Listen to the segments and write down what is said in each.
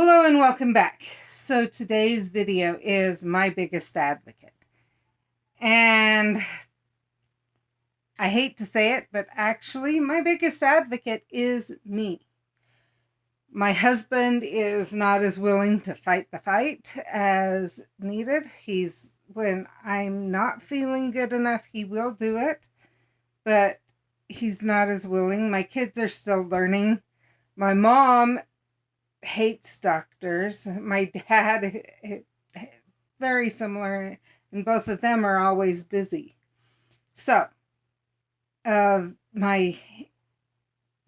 Hello and welcome back. So today's video is my biggest advocate. And I hate to say it, but actually my biggest advocate is me. My husband is not as willing to fight the fight as needed. When I'm not feeling good enough, he will do it, but he's not as willing. My kids are still learning. My mom hates doctors. My dad, very similar, and both of them are always busy. So, my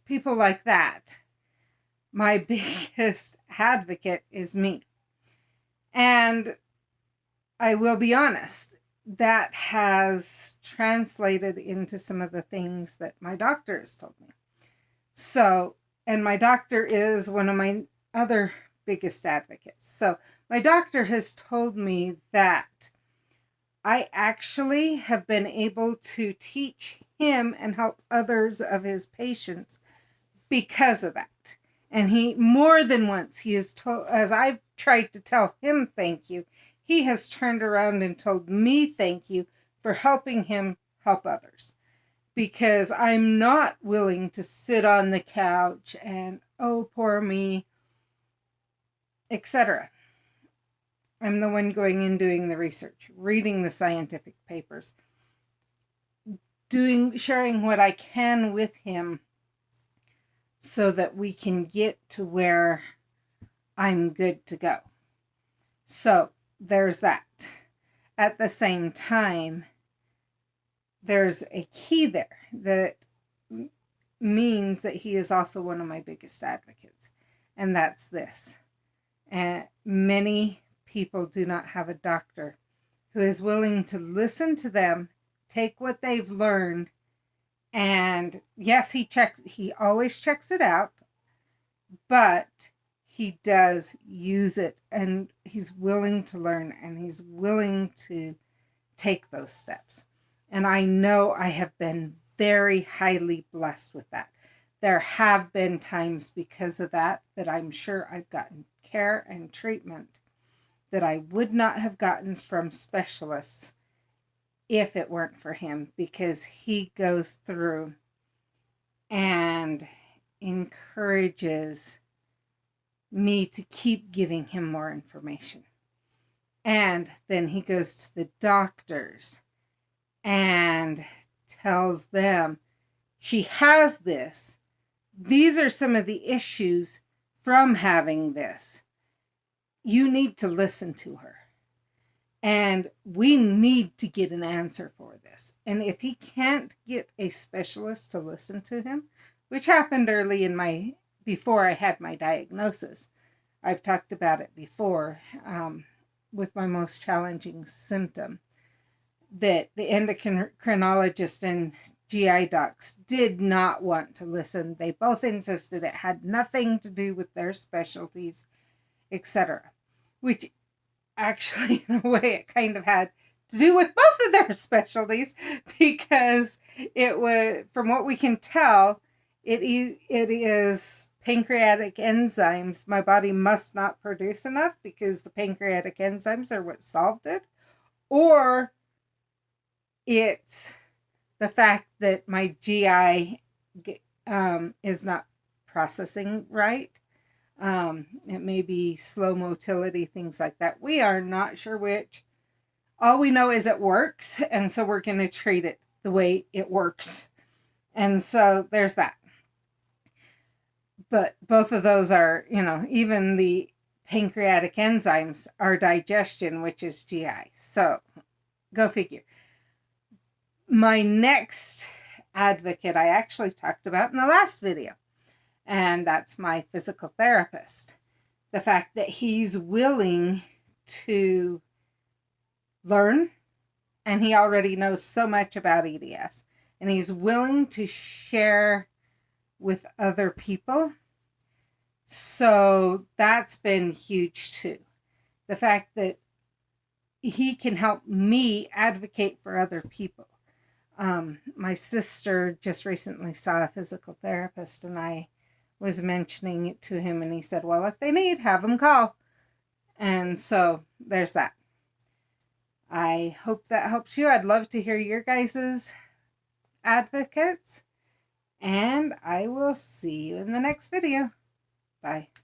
people like that, my biggest advocate is me. And I will be honest, that has translated into some of the things that my doctor has told me. So, and my doctor is one of my other biggest advocates. So my doctor has told me that I actually have been able to teach him and help others of his patients because of that. And he, more than once, he has told, as I've tried to tell him thank you, he has turned around and told me thank you for helping him help others. Because I'm not willing to sit on the couch and, oh, poor me, etc. I'm the one going and doing the research, reading the scientific papers, sharing what I can with him so that we can get to where I'm good to go. So there's that. At the same time, there's a key there that means that he is also one of my biggest advocates, and that's this. And many people do not have a doctor who is willing to listen to them, take what they've learned, and yes, he always checks it out, but he does use it, and he's willing to learn, and he's willing to take those steps. And I know I have been very highly blessed with that. There have been times because of that I'm sure I've gotten care and treatment that I would not have gotten from specialists if it weren't for him, because he goes through and encourages me to keep giving him more information. And then he goes to the doctors and tells them, she has this. These are some of the issues from having this. You need to listen to her. And we need to get an answer for this. And if he can't get a specialist to listen to him, which happened early before I had my diagnosis. I've talked about it before with my most challenging symptom, that the endocrinologist and GI docs did not want to listen. They both insisted it had nothing to do with their specialties, etc. Which actually, in a way, it kind of had to do with both of their specialties, because it was, from what we can tell, it is pancreatic enzymes. My body must not produce enough because the pancreatic enzymes are what solved it. Or it's the fact that my GI is not processing right. It may be slow motility, things like that. We are not sure which. All we know is it works, and so we're going to treat it the way it works. And so there's that. But both of those are, even the pancreatic enzymes are digestion, which is GI. So go figure. My next advocate I actually talked about in the last video, and that's my physical therapist. The fact that he's willing to learn, and he already knows so much about EDS, and he's willing to share with other people. So that's been huge too. The fact that he can help me advocate for other people. My sister just recently saw a physical therapist, and I was mentioning it to him, and he said, well, if they need, have them call. And so there's that. I hope that helps you. I'd love to hear your guys' advocates. And I will see you in the next video. Bye.